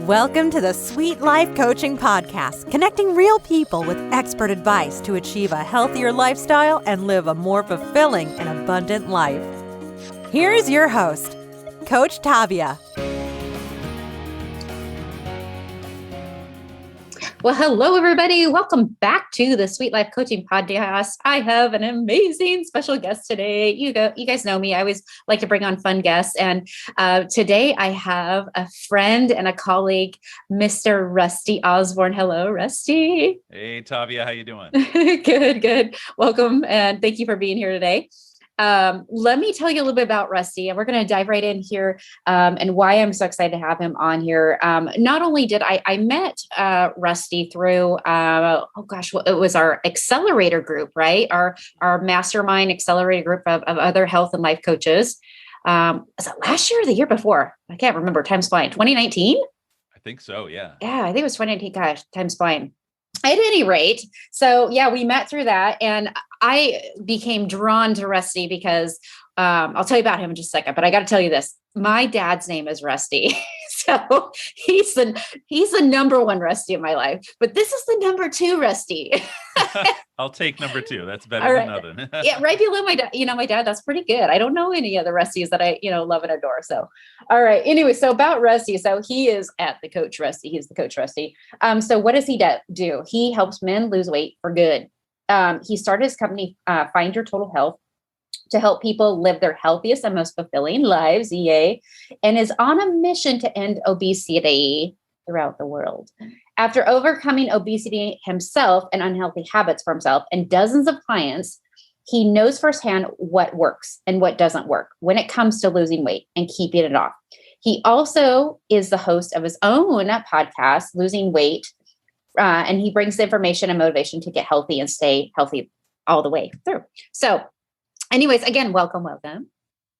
Welcome to the Sweet Life Coaching Podcast, connecting real people with expert advice to achieve a healthier lifestyle and live a more fulfilling and abundant life. Here is your host, Coach Tavia. Well, hello, everybody. Welcome back to the Sweet Life Coaching Podcast. I have an amazing special guest today. You guys know me. I always like to bring on fun guests. And today I have a friend and a colleague, Mr. Rusty Osborne. Hello, Rusty. Hey, Tavia. How you doing? Good. Welcome. And thank you for being here today. Let me tell you a little bit about Rusty, and we're going to dive right in here and why I'm so excited to have him on here. Not only did I met Rusty through, it was our accelerator group, right? Our mastermind accelerator group of other health and life coaches. Was it last year or the year before? I can't remember. Time's flying. 2019? I think so, yeah. Yeah, I think it was 2019. Gosh, time's flying. At any rate, so yeah, we met through that, and I became drawn to Rusty because I'll tell you about him in just a second. But I got to tell you this: my dad's name is Rusty, so he's the number one Rusty in my life. But this is the number two Rusty. I'll take number two. That's better than nothing. Yeah, right below my dad. My dad. That's pretty good. I don't know any other Rusties that I love and adore. So, all right. Anyway, so about Rusty. So he is at the Coach Rusty. He's the Coach Rusty. So what does he do? He helps men lose weight for good. He started his company, Find Your Total Health, to help people live their healthiest and most fulfilling lives, EA, and is on a mission to end obesity throughout the world. After overcoming obesity himself and unhealthy habits for himself and dozens of clients, he knows firsthand what works and what doesn't work when it comes to losing weight and keeping it off. He also is the host of his own podcast, Losing Weight, and he brings the information and motivation to get healthy and stay healthy all the way through. So anyways, again, welcome.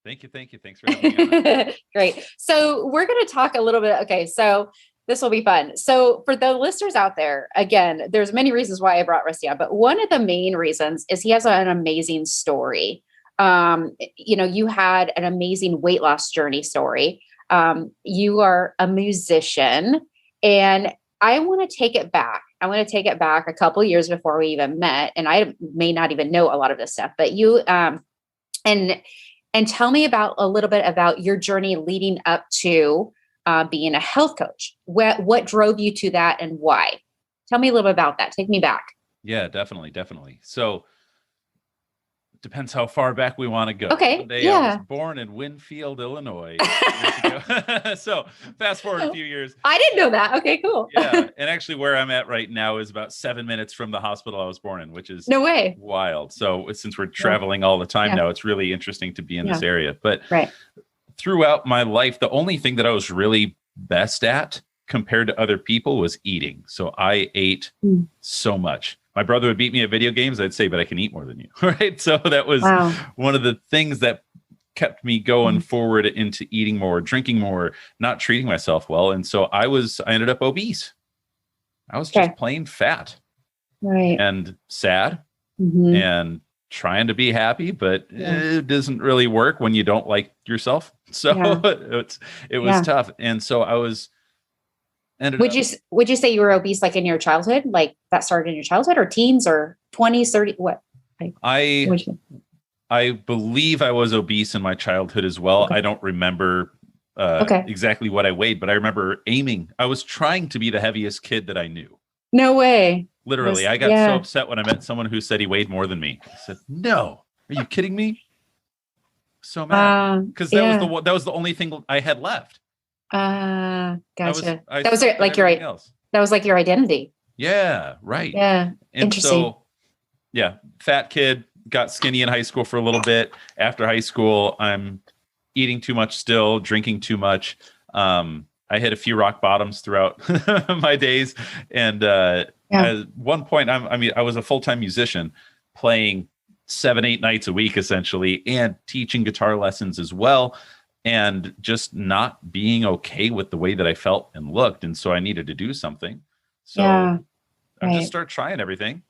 Thank you. Thanks for having me on. Great. So we're going to talk a little bit. Okay. So this will be fun. So for the listeners out there, again, there's many reasons why I brought Rusty on, but one of the main reasons is he has an amazing story. You had an amazing weight loss journey story. You are a musician, and I want to take it back. I want to take it back a couple of years before we even met. And I may not even know a lot of this stuff, but you, and tell me about a little bit about your journey leading up to being a health coach. What drove you to that and why? Tell me a little bit about that. Take me back. Yeah, definitely. So depends how far back we want to go. Okay. I was born in Winfield, Illinois. So fast forward a few years. I didn't know that. Okay, cool. Yeah. And actually where I'm at right now is about 7 minutes from the hospital I was born in, which is no way wild. So since we're traveling all the time now, it's really interesting to be in this area. But throughout my life, the only thing that I was really best at compared to other people was eating. So I ate so much. My brother would beat me at video games. I'd say, but I can eat more than you. Right. So that was one of the things that kept me going forward into eating more, drinking more, not treating myself well. And so I ended up obese. I was just plain fat and sad and trying to be happy, but it doesn't really work when you don't like yourself. So it was tough. And so I was Would you say you were obese like in your childhood? Like that started in your childhood or teens or 20s, 30, what? I believe I was obese in my childhood as well. I don't remember exactly what I weighed, but I remember aiming. I was trying to be the heaviest kid that I knew. No way. Literally. I got so upset when I met someone who said he weighed more than me. I said, no, are you kidding me? So mad. Because that was the only thing I had left. Gotcha. That was like your identity. Yeah. Right. Yeah. And interesting. So, fat kid, got skinny in high school for a little bit. After high school, I'm eating too much still, drinking too much. I hit a few rock bottoms throughout my days. And at one point, I was a full-time musician playing 7-8 nights a week, essentially, and teaching guitar lessons as well. And just not being okay with the way that I felt and looked. And so I needed to do something. So I just started trying everything.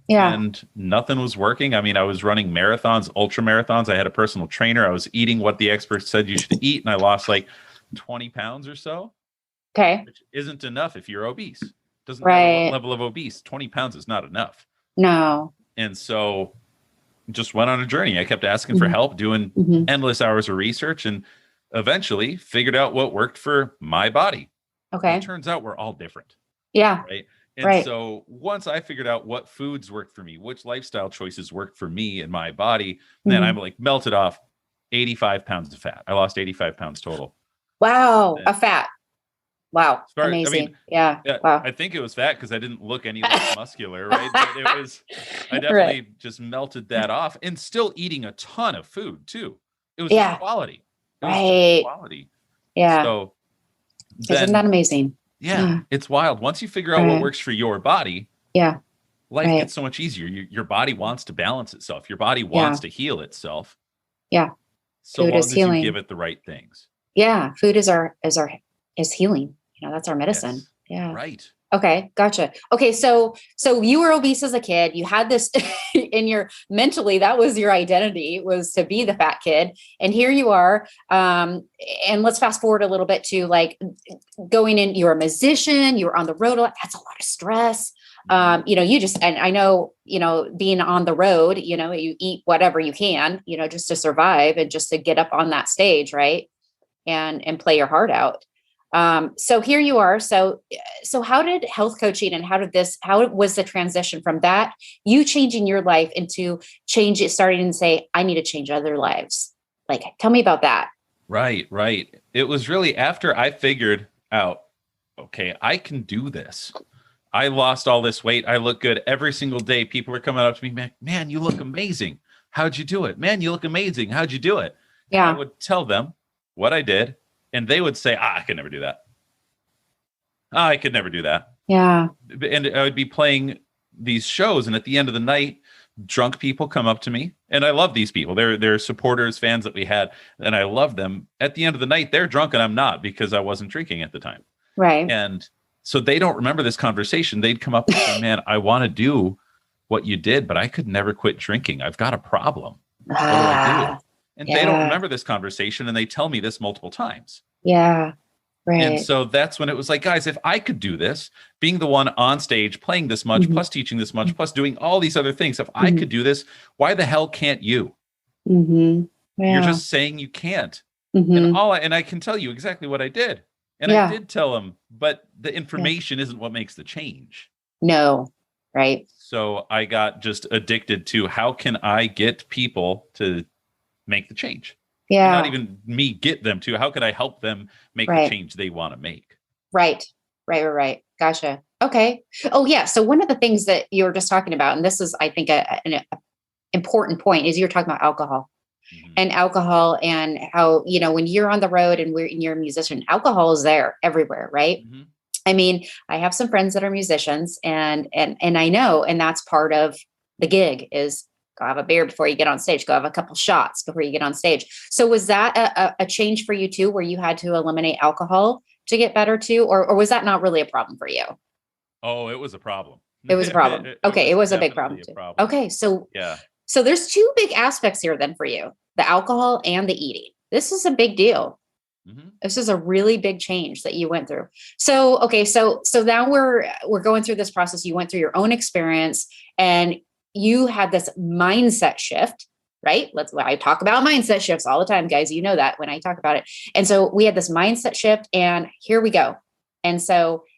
Yeah. And nothing was working. I mean, I was running marathons, ultra marathons. I had a personal trainer. I was eating what the experts said you should eat. And I lost like 20 pounds or so. Okay. Which isn't enough if you're obese. Doesn't matter what level of obese. 20 pounds is not enough. No. And so just went on a journey. I kept asking for help, doing endless hours of research, and eventually figured out what worked for my body. Okay. And it turns out we're all different. Yeah. Right. And so once I figured out what foods worked for me, which lifestyle choices worked for me and my body, then I'm like melted off 85 pounds of fat. I lost 85 pounds total. Wow. A fat. Wow. Amazing. I mean, yeah. Wow. I think it was fat because I didn't look any less muscular, right? But I definitely just melted that off, and still eating a ton of food too. It was just quality. It was just quality. Yeah. So isn't that amazing? Yeah, it's wild. Once you figure out what works for your body, life gets so much easier. Your body wants to balance itself. Your body wants to heal itself. Yeah. So food long is as healing. you give it the right things. Yeah. Food is healing. That's our medicine. Yes. Yeah. Right. Okay. Gotcha. Okay. So you were obese as a kid. You had this in your mentally, that was your identity, was to be the fat kid. And here you are. And let's fast forward a little bit to like going in, you're a musician, you were on the road. That's a lot of stress. You just, and I know, being on the road, you eat whatever you can, just to survive and just to get up on that stage. Right. And play your heart out. So here you are. So how did health coaching and how was the transition from that, you changing your life into starting to say, I need to change other lives? Like, tell me about that. Right. It was really after I figured out, okay, I can do this. I lost all this weight. I look good every single day. People are coming up to me, man, you look amazing. How'd you do it? Man, you look amazing. How'd you do it? Yeah. And I would tell them what I did. And they would say, I could never do that. I could never do that. Yeah. And I would be playing these shows. And at the end of the night, drunk people come up to me. And I love these people. They're supporters, fans that we had. And I love them. At the end of the night, they're drunk and I'm not, because I wasn't drinking at the time. Right. And so they don't remember this conversation. They'd come up and say, man, I want to do what you did, but I could never quit drinking. I've got a problem. What do I do? And they don't remember this conversation, and they tell me this multiple times. Yeah. Right. And so that's when it was like, guys, if I could do this, being the one on stage, playing this much, plus teaching this much, plus doing all these other things, if I could do this, why the hell can't you? Yeah. You're just saying you can't. And I can tell you exactly what I did. And I did tell them, but the information isn't what makes the change. No. Right. So I got just addicted to, how can I get people to make the change? Yeah. Not even me get them to, how could I help them make the change they want to make? Right. Gotcha. Okay. Oh yeah. So one of the things that you were just talking about, and this is, I think, an important point, is you're talking about alcohol. And alcohol, and how, when you're on the road and you're a musician, alcohol is there everywhere. Right. I mean, I have some friends that are musicians, and I know, and that's part of the gig, is go have a beer before you get on stage, go have a couple shots before you get on stage. So was that a change for you too, where you had to eliminate alcohol to get better too? Or was that not really a problem for you? Oh, it was a problem. It was a problem. It was a big problem too. Okay. So there's two big aspects here then for you, the alcohol and the eating. This is a big deal. This is a really big change that you went through. So, okay. So now we're going through this process. You went through your own experience, and you had this mindset shift, right? I talk about mindset shifts all the time, guys. You know that when I talk about it. And so we had this mindset shift, and here we go. And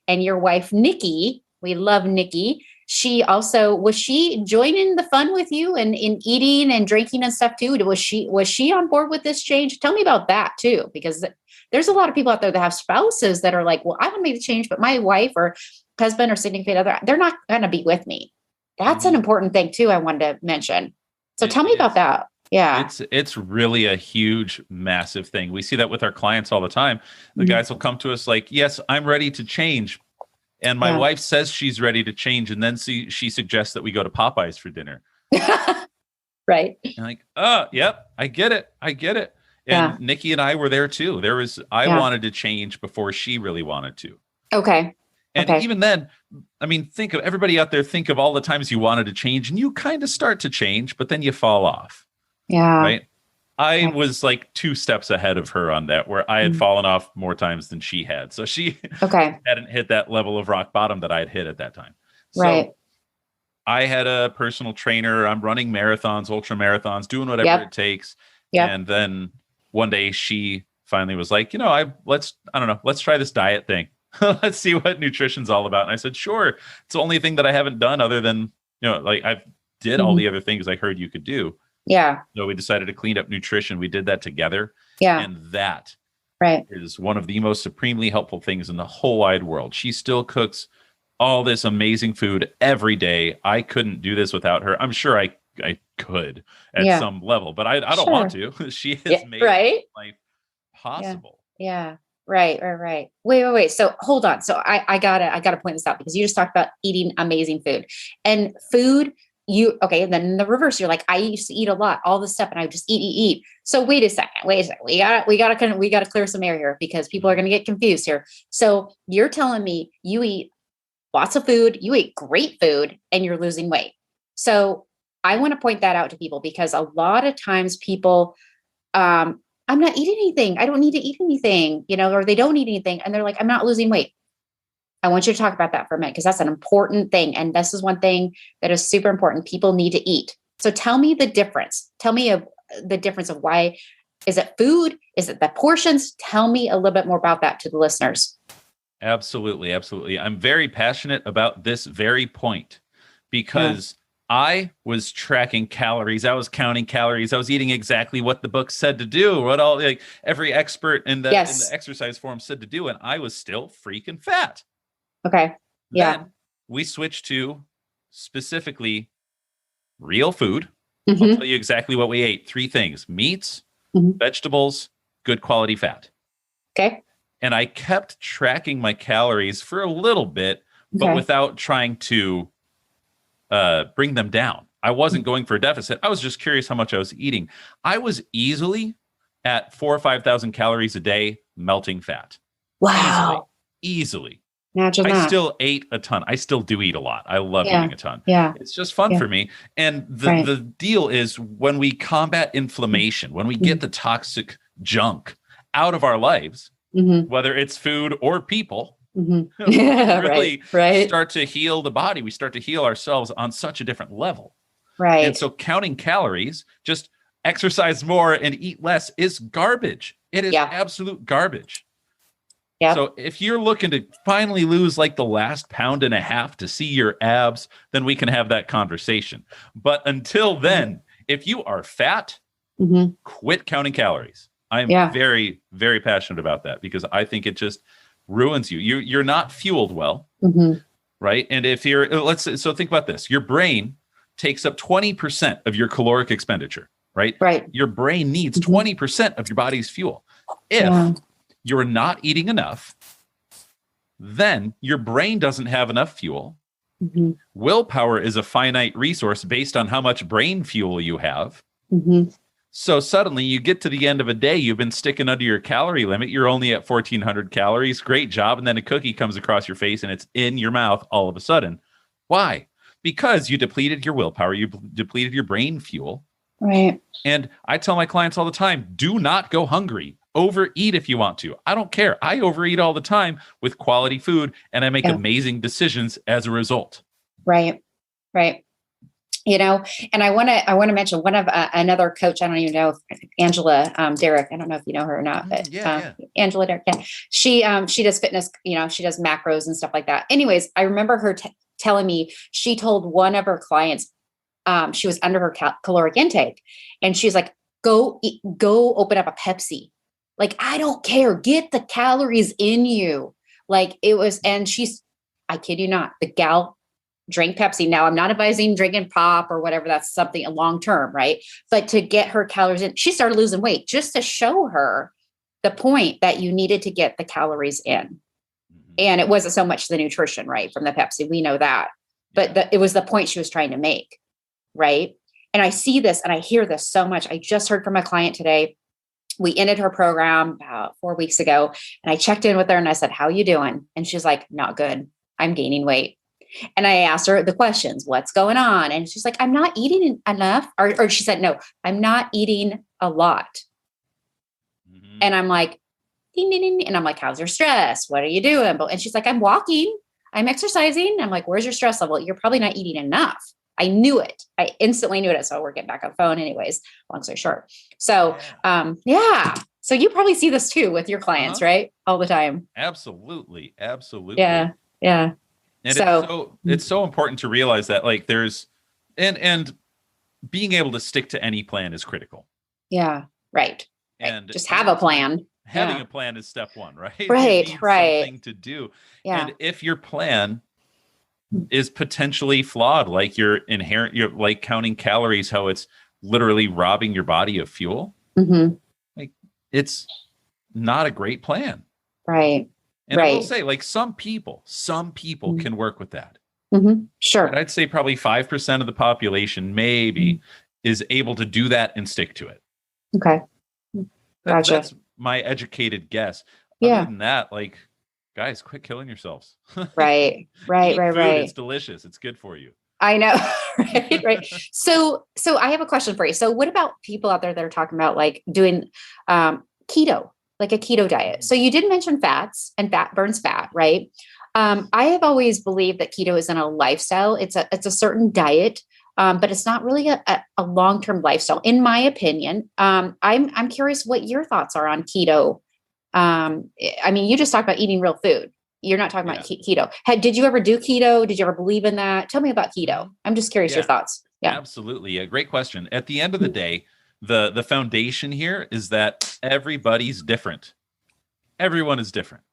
your wife, Nicki, we love Nicki. Was she joining the fun with you and in eating and drinking and stuff too? Was she on board with this change? Tell me about that too, because there's a lot of people out there that have spouses that are like, well, I want to make the change, but my wife or husband or significant other, they're not going to be with me. That's an important thing too, I wanted to mention. So tell me about that. Yeah. It's really a huge, massive thing. We see that with our clients all the time. The guys will come to us like, yes, I'm ready to change. And my wife says she's ready to change. And then she suggests that we go to Popeyes for dinner. Right. And like, oh, yep, I get it. And Nicki and I were there too. I wanted to change before she really wanted to. Okay. And even then, I mean, think of all the times you wanted to change, and you kind of start to change, but then you fall off. Yeah. Right. I was like 2 steps ahead of her on that, where I had fallen off more times than she had. So she hadn't hit that level of rock bottom that I had hit at that time. So I had a personal trainer. I'm running marathons, ultra marathons, doing whatever it takes. And then one day she finally was like, let's try this diet thing. Let's see what nutrition's all about. And I said, sure. It's the only thing that I haven't done other than, like I've did all the other things I heard you could do. Yeah. So we decided to clean up nutrition. We did that together. Yeah. And that is one of the most supremely helpful things in the whole wide world. She still cooks all this amazing food every day. I couldn't do this without her. I'm sure I could at some level, but I don't want to. She has made life possible. Yeah. Right. Wait. So hold on. So I gotta point this out, because you just talked about eating amazing food and food. And then in the reverse, you're like, I used to eat a lot, all this stuff, and I just eat. So wait a second. We gotta clear some air here, because people are going to get confused here. So you're telling me you eat lots of food, you eat great food, and you're losing weight. So I want to point that out to people, because a lot of times people, I'm not eating anything. I don't need to eat anything, or they don't eat anything. And they're like, I'm not losing weight. I want you to talk about that for a minute, because that's an important thing. And this is one thing that is super important. People need to eat. So tell me the difference. Tell me the difference of why. Is it food? Is it the portions? Tell me a little bit more about that to the listeners. Absolutely. I'm very passionate about this very point, because I was tracking calories. I was counting calories. I was eating exactly what the book said to do, what every expert in the exercise forum said to do. And I was still freaking fat. Okay. Yeah. Then we switched to specifically real food. I'll tell you exactly what we ate. 3 things: meats, vegetables, good quality fat. Okay. And I kept tracking my calories for a little bit, but without trying to bring them down. I wasn't going for a deficit. I was just curious how much I was eating. I was easily at 4,000 or 5,000 calories a day melting fat. Wow. Easily. Imagine I that. still ate a ton. I still do eat a lot. I love eating a ton. Yeah. It's just fun for me. And the deal is, when we combat inflammation, when we get the toxic junk out of our lives, whether it's food or people, really start to heal the body. We start to heal ourselves on such a different level. Right. And so counting calories, just exercise more and eat less, is garbage. It is absolute garbage. Yep. So if you're looking to finally lose like the last 1.5 pounds to see your abs, then we can have that conversation. But until then, if you are fat, quit counting calories. I'm very, very passionate about that, because I think it just ruins you. You're not fueled well, right? And if you're, so think about this. Your brain takes up 20% of your caloric expenditure, right? Right. Your brain needs 20% of your body's fuel. If you're not eating enough, then your brain doesn't have enough fuel. Willpower is a finite resource based on how much brain fuel you have. So suddenly you get to the end of a day, you've been sticking under your calorie limit. You're only at 1,400 calories. Great job. And then a cookie comes across your face and it's in your mouth all of a sudden. Why? Because you depleted your willpower. You depleted your brain fuel. Right. And I tell my clients all the time, do not go hungry. Overeat if you want to. I don't care. I overeat all the time with quality food, and I make amazing decisions as a result. Right. And I want to mention one of another coach. I don't even know if Angela Derk. I don't know if you know her or not, but Angela Derk. Yeah. She does fitness. She does macros and stuff like that. Anyways, I remember her telling me she told one of her clients, she was under her caloric intake, and she's like, go open up a Pepsi. Like, I don't care. Get the calories in you. Like it was, and I kid you not, the gal drank Pepsi. Now I'm not advising drinking pop or whatever. That's something long-term, right? But to get her calories in, she started losing weight just to show her the point that you needed to get the calories in. And it wasn't so much the nutrition, right? From the Pepsi, we know that, but it was the point she was trying to make. Right. And I see this and I hear this so much. I just heard from a client today. We ended her program about 4 weeks ago, and I checked in with her and I said, how you doing? And she's like, not good. I'm gaining weight. And I asked her the questions, what's going on? And she's like, I'm not eating enough. Or she said, no, I'm not eating a lot. Mm-hmm. And I'm like, ding, ding, ding. And I'm like, how's your stress? What are you doing? And she's like, I'm walking, I'm exercising. I'm like, where's your stress level? You're probably not eating enough. I knew it. I instantly knew it. So we're getting back on the phone anyways, long story short. So, yeah. So you probably see this too with your clients, right? All the time. Absolutely. Absolutely. Yeah. Yeah. And it's so important to realize that like there's, and being able to stick to any plan is critical. Yeah. Right. And just have a plan. Having a plan is step one, right? Right. You need right. something to do. Yeah. And if your plan is potentially flawed, like you're like counting calories, how it's literally robbing your body of fuel, like it's not a great plan. Right. And I will say, like some people can work with that. Sure. But I'd say probably 5% of the population maybe is able to do that and stick to it. Okay. Gotcha. That's my educated guess. Yeah. Other than that, like, guys, quit killing yourselves. Right. It's delicious. It's good for you. I know. Right. So I have a question for you. So what about people out there that are talking about like doing keto, like a keto diet? So you did mention fats, and fat burns fat, right? I have always believed that keto isn't a lifestyle. It's a certain diet, but it's not really a long-term lifestyle, in my opinion. I'm curious what your thoughts are on keto. I mean, you just talked about eating real food. You're not talking about keto. Did you ever do keto? Did you ever believe in that? Tell me about keto. I'm just curious your thoughts. Yeah, absolutely. Yeah, great question. At the end of the day, the foundation here is that everybody's different. Everyone is different.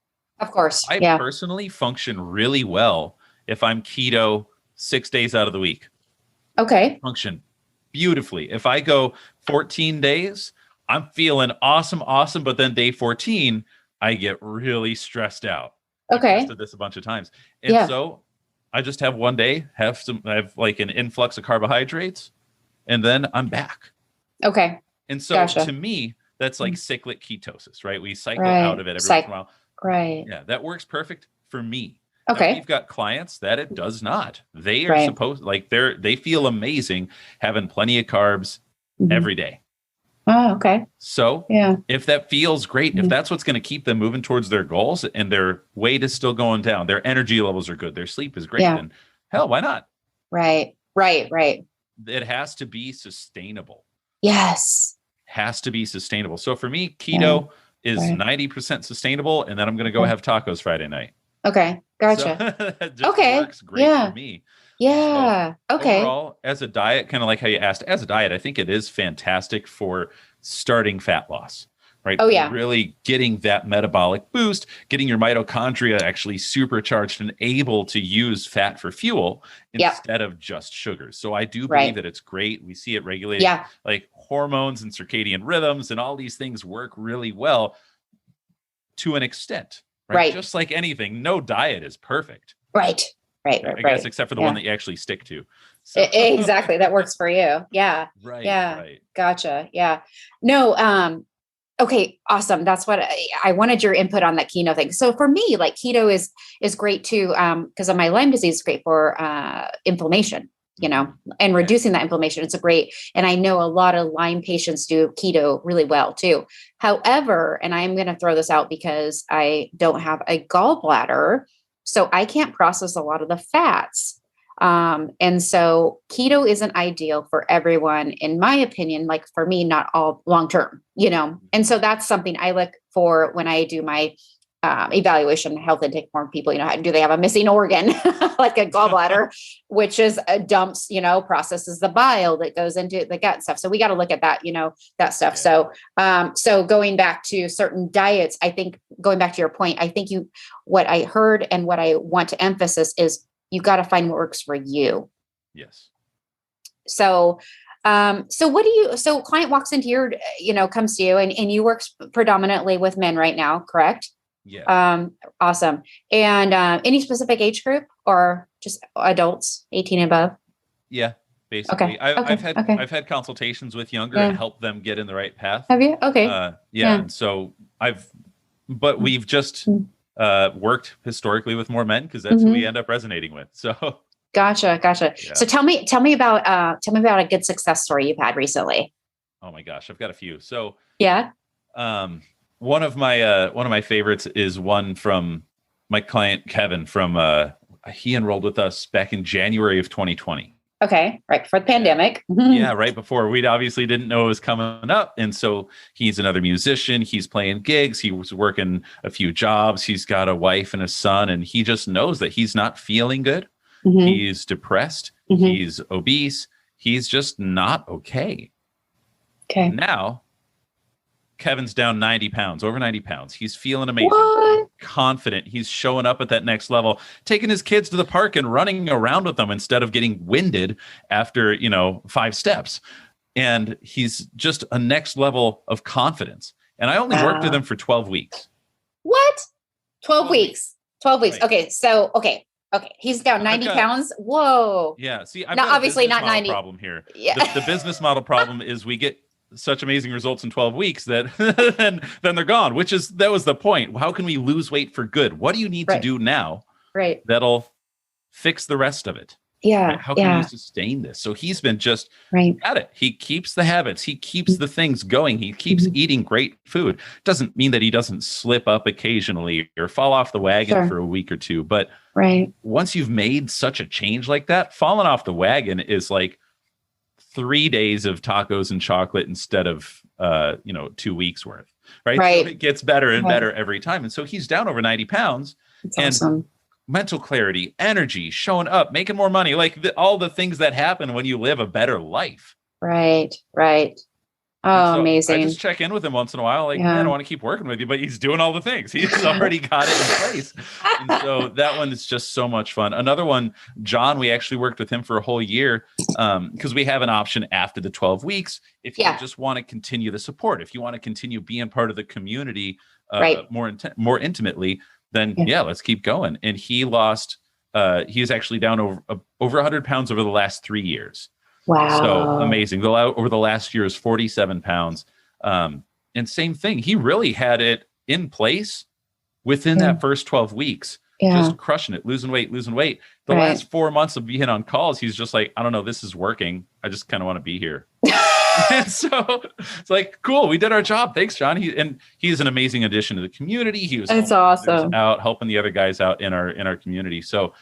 Of course. I personally function really well if I'm keto 6 days out of the week. Okay. Function beautifully. If I go 14 days, I'm feeling awesome. But then day 14, I get really stressed out. Okay. I've tested this a bunch of times. And so I just have one day, I have like an influx of carbohydrates, and then I'm back. Okay. And so to me, that's like cyclic ketosis, right? We cycle out of it every once in a while. Right. Yeah, that works perfect for me. Okay. Now, we've got clients that it does not. They are supposed, like they feel amazing having plenty of carbs every day. Oh, okay. So if that feels great, if that's what's going to keep them moving towards their goals and their weight is still going down, their energy levels are good, their sleep is great, then hell, why not? Right. It has to be sustainable. Yes. Has to be sustainable. So for me, keto is 90% sustainable, and then I'm going to go have tacos Friday night. Okay. Gotcha. So that just works great for me. Yeah. So okay. Overall, as a diet, kind of like how you asked, as a diet, I think it is fantastic for starting fat loss, right? Oh, yeah. Really getting that metabolic boost, getting your mitochondria actually supercharged and able to use fat for fuel instead of just sugars. So I do believe that it's great. We see it regulating like hormones and circadian rhythms, and all these things work really well to an extent, right? Just like anything, no diet is perfect. Right. I guess except for the one that you actually stick to. So. Exactly. That works for you. Yeah. Right. Gotcha. Yeah. No. Okay. Awesome. That's what I wanted your input on that keto thing. So for me, like keto is great too. Because of my Lyme disease is great for inflammation, and reducing that inflammation. It's and I know a lot of Lyme patients do keto really well too. However, and I'm going to throw this out because I don't have a gallbladder, so I can't process a lot of the fats. And so keto isn't ideal for everyone, in my opinion, like for me, not all long-term, and so that's something I look for when I do my evaluation, health intake form. People, do they have a missing organ like a gallbladder, which is dumps, processes the bile that goes into the gut and stuff. So we got to look at that, that stuff. Yeah. So going back to certain diets, I think going back to your point, I think what I heard and what I want to emphasize is you got to find what works for you. Yes. So so client walks into your, comes to you and you work predominantly with men right now, correct? Yeah. Awesome. And any specific age group or just adults 18 and above? Yeah, basically. Okay. I've had consultations with younger and helped them get in the right path. Have you? Okay. And so but we've just worked historically with more men because that's who we end up resonating with. So Gotcha. Yeah. So tell me about a good success story you've had recently. Oh my gosh, I've got a few. So yeah. One of my favorites is one from my client Kevin from he enrolled with us back in January of 2020. Okay, right before the pandemic. Yeah, right before. We obviously didn't know it was coming up. And so he's another musician. He's playing gigs. He was working a few jobs. He's got a wife and a son, and he just knows that he's not feeling good. He's depressed. He's obese. He's just not okay. Okay. Now, Kevin's down 90 pounds, over 90 pounds. He's feeling amazing, confident. He's showing up at that next level, taking his kids to the park and running around with them instead of getting winded after, 5 steps. And he's just a next level of confidence. And I only worked with him for 12 weeks. What? 12 weeks. 12 weeks. Right. Okay. He's down 90 pounds. Whoa. Yeah. See, I've got obviously not 90 problem here. Yeah. The business model problem is we get such amazing results in 12 weeks that then they're gone, that was the point. How can we lose weight for good? What do you need to do now that'll fix the rest of it? Yeah. Right? How can you sustain this? So he's been just at it. He keeps the habits. He keeps the things going. He keeps eating great food. Doesn't mean that he doesn't slip up occasionally or fall off the wagon for a week or two. But once you've made such a change like that, falling off the wagon is like 3 days of tacos and chocolate instead of 2 weeks worth, right? So it gets better and better every time. And so he's down over 90 pounds. That's awesome. Mental clarity, energy, showing up, making more money, like all the things that happen when you live a better life. Right. Oh, so amazing. I just check in with him once in a while, like, man, I want to keep working with you, but he's doing all the things. He's already got it in place. And so that one is just so much fun. Another one, John, we actually worked with him for a whole year because we have an option after the 12 weeks. If you just want to continue the support, if you want to continue being part of the community more intimately, then let's keep going. And he lost, he's actually down over 100 pounds over the last 3 years. Wow. So amazing. Over the last year is 47 pounds. And same thing. He really had it in place within that first 12 weeks, just crushing it, losing weight. The last 4 months of being on calls, he's just like, I don't know, this is working. I just kind of want to be here. And so it's like, cool, we did our job. Thanks, John. He's an amazing addition to the community. He was awesome. Out helping the other guys out in our community. So,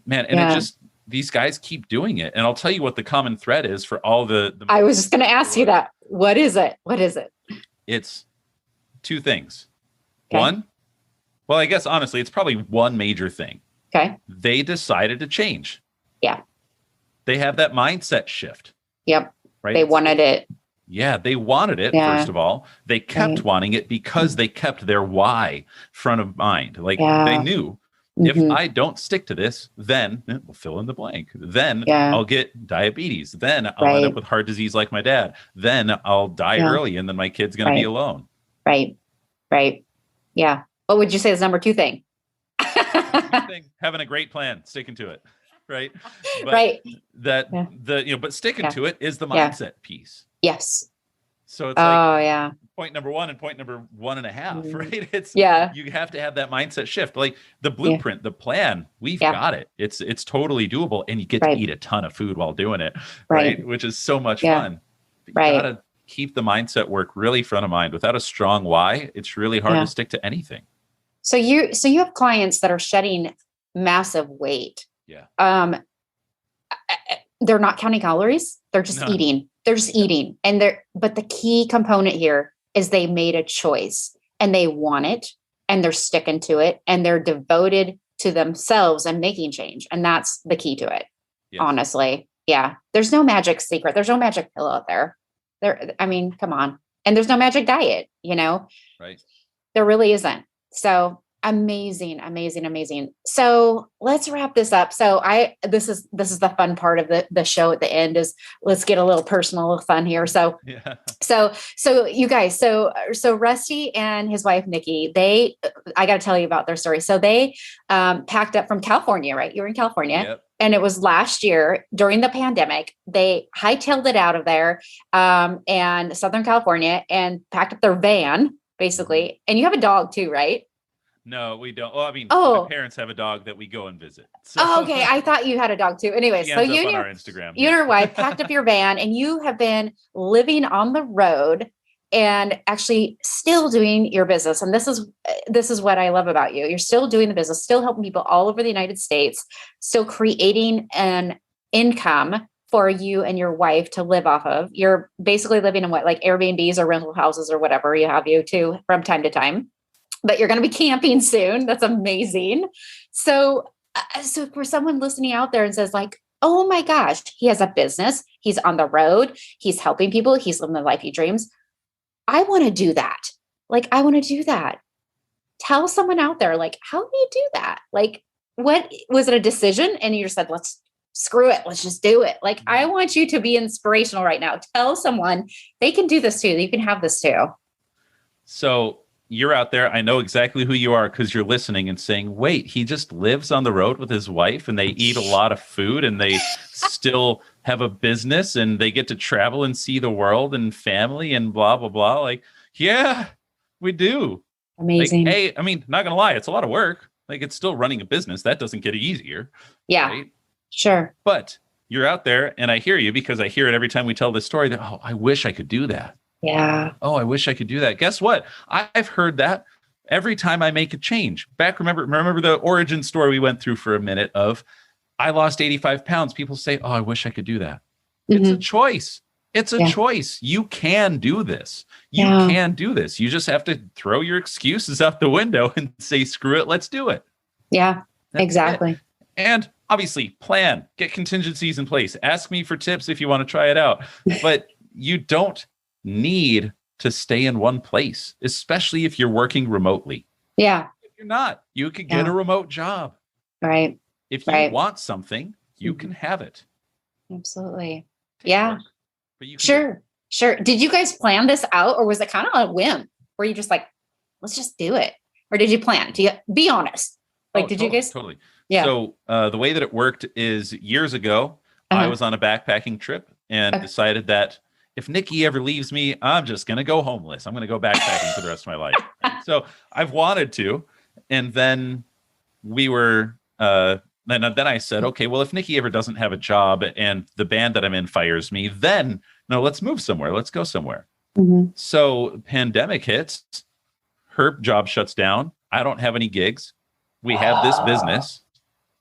man, and it just, these guys keep doing it. And I'll tell you what the common thread is for all the I was just going to ask you that. What is it? It's 2 things. One, well, I guess honestly, it's probably one major thing. Okay. They decided to change. Yeah. They have that mindset shift. Yep. Right. They wanted it. Yeah, they wanted it, first of all. They kept wanting it because they kept their why front of mind. Like they knew, if I don't stick to this, then we'll fill in the blank. Then I'll get diabetes. Then I'll end up with heart disease like my dad. Then I'll die early, and then my kid's going to be alone. Right. Yeah. What would you say is number 2 thing? Having a great plan, sticking to it. Right. But but sticking to it is the mindset piece. Yes. So it's like point number 1 and point number 1.5, right? It's you have to have that mindset shift. Like the blueprint, the plan, we've got it. It's totally doable, and you get to eat a ton of food while doing it, right? Which is so much fun. But you gotta keep the mindset work really front of mind. Without a strong why, it's really hard to stick to anything. So you have clients that are shedding massive weight. Yeah. They're not counting calories. They're just eating. They're just eating. But the key component here is they made a choice and they want it and they're sticking to it and they're devoted to themselves and making change. And that's the key to it. Yes. Honestly. Yeah. There's no magic secret. There's no magic pill out there. Come on. And there's no magic diet, Right. There really isn't. So amazing. So let's wrap this up. So this is the fun part of the show at the end is let's get a little personal fun here. So you guys, so Rusty and his wife, Nicki, I got to tell you about their story. So they packed up from California, right? You were in California. Yep. And it was last year during the pandemic. They hightailed it out of there and Southern California and packed up their van basically. And you have a dog too, right? No, we don't. Well, I mean, my parents have a dog that we go and visit. So. Okay. I thought you had a dog too. Anyway, so you on our Instagram. You and your wife packed up your van and you have been living on the road and actually still doing your business. And this is what I love about you. You're still doing the business, still helping people all over the United States, still creating an income for you and your wife to live off of. You're basically living in what, like Airbnbs or rental houses or whatever you have you to from time to time, but you're going to be camping soon. That's amazing. So for someone listening out there and says like, oh my gosh, he has a business. He's on the road. He's helping people. He's living the life he dreams. I want to do that. Like, I want to do that. Tell someone out there, like, how do you do that? Like, what was it, a decision? And you just said, let's screw it. Let's just do it. Like, I want you to be inspirational right now. Tell someone they can do this too. You can have this too. So you're out there. I know exactly who you are because you're listening and saying, wait, he just lives on the road with his wife and they eat a lot of food and they still have a business and they get to travel and see the world and family and blah, blah, blah. Like, yeah, we do. Amazing. Like, hey, I mean, not going to lie. It's a lot of work. Like, it's still running a business. That doesn't get easier. Yeah, right? Sure. But you're out there and I hear you because I hear it every time we tell this story that, oh, I wish I could do that. Yeah. Oh, I wish I could do that. Guess what? I've heard that every time I make a change. Remember the origin story we went through for a minute of I lost 85 pounds. People say, oh, I wish I could do that. It's a choice. It's a choice. You can do this. You can do this. You just have to throw your excuses out the window and say, screw it. Let's do it. Yeah, that's exactly. It. And obviously plan, get contingencies in place. Ask me for tips if you want to try it out. But you don't need to stay in one place, especially if you're working remotely. Yeah. If you're not, you could get a remote job. Right. If you want something, you can have it. Absolutely. Yeah. But you Sure. Did you guys plan this out or was it kind of a whim? Were you just like, let's just do it? Or did you plan? Do you be honest? Like, you guys? Totally. Yeah. So the way that it worked is years ago, I was on a backpacking trip and decided that if Nicki ever leaves me, I'm just going to go homeless. I'm going to go backpacking for the rest of my life. So I've wanted to. And then we were, then I said, okay, well, if Nicki ever doesn't have a job and the band that I'm in fires me, then no, let's move somewhere. Let's go somewhere. Mm-hmm. So pandemic hits, her job shuts down. I don't have any gigs. We have this business.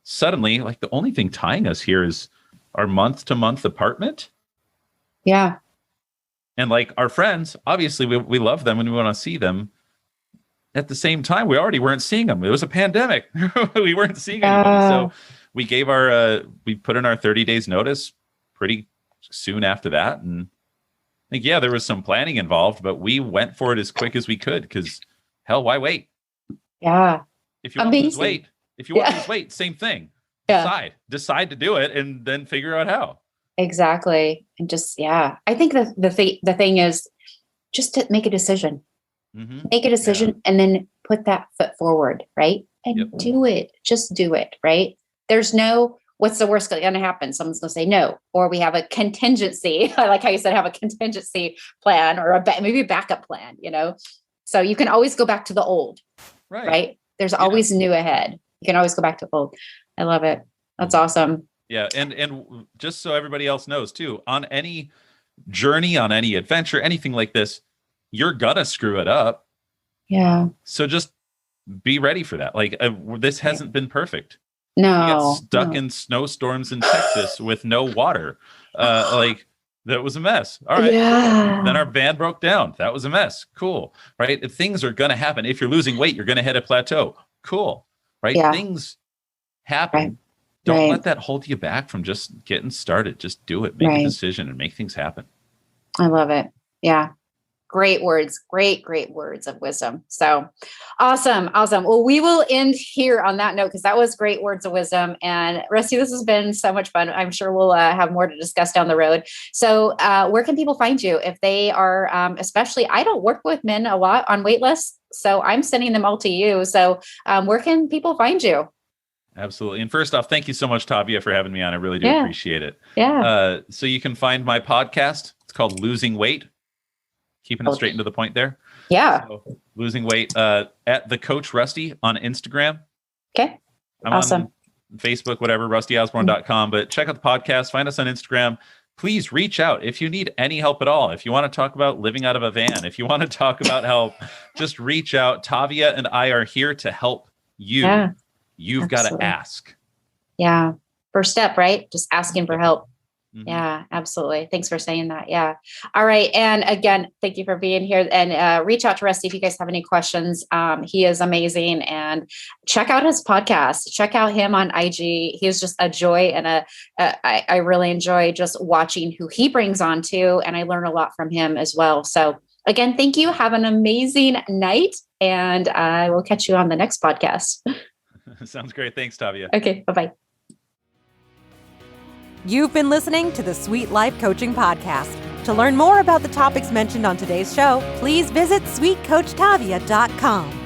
Suddenly, like the only thing tying us here is our month-to-month apartment. Yeah. And like our friends, obviously we love them and we want to see them. At the same time, we already weren't seeing them. It was a pandemic. We weren't seeing anybody. So we gave we put in our 30 days notice pretty soon after that. And I think, there was some planning involved, but we went for it as quick as we could because hell, why wait? Yeah. If you want to lose weight, same thing. Decide to do it and then figure out how. Exactly. And just, I think the thing is just to make a decision, make a decision and then put that foot forward. Right. And do it, just do it. Right. There's no, what's the worst going to happen? Someone's going to say no, or we have a contingency. I like how you said, have a contingency plan or maybe a backup plan, so you can always go back to the old, right? There's always new ahead. You can always go back to old. I love it. That's awesome. Yeah. And just so everybody else knows too, on any journey, on any adventure, anything like this, you're gonna screw it up. Yeah. So just be ready for that. Like this hasn't been perfect. No. We got stuck in snowstorms in Texas with no water. Like that was a mess. All right. Yeah. Then our van broke down. That was a mess. Cool. Right. Things are gonna happen. If you're losing weight, you're gonna hit a plateau. Cool. Right. Yeah. Things happen. Right. Don't let that hold you back from just getting started. Just do it. Make a decision and make things happen. I love it. Yeah. Great words. Great words of wisdom. So awesome. Well, we will end here on that note because that was great words of wisdom. And Rusty, this has been so much fun. I'm sure we'll have more to discuss down the road. So where can people find you if they are, especially, I don't work with men a lot on wait lists, so I'm sending them all to you. So where can people find you? Absolutely. And first off, thank you so much, Tavia, for having me on. I really do appreciate it. Yeah. So you can find my podcast. It's called Losing Weight. Keeping it straight into the point there. Yeah. So, losing weight at the Coach Rusty on Instagram. Okay. I'm awesome. on Facebook, whatever, rustyosborne.com. But check out the podcast. Find us on Instagram. Please reach out if you need any help at all. If you want to talk about living out of a van, if you want to talk about help, just reach out. Tavia and I are here to help you. Yeah, You've got to ask. Yeah. First step, right? Just asking for help. Mm-hmm. Yeah, absolutely. Thanks for saying that. Yeah. All right. And again, thank you for being here, and reach out to Rusty if you guys have any questions. He is amazing, and check out his podcast. Check out him on IG. He is just a joy, and I really enjoy just watching who he brings on too. And I learn a lot from him as well. So again, thank you. Have an amazing night, and I will catch you on the next podcast. Sounds great. Thanks, Tavia. Okay. Bye-bye. You've been listening to the Sweet Life Coaching Podcast. To learn more about the topics mentioned on today's show, please visit sweetcoachtavia.com.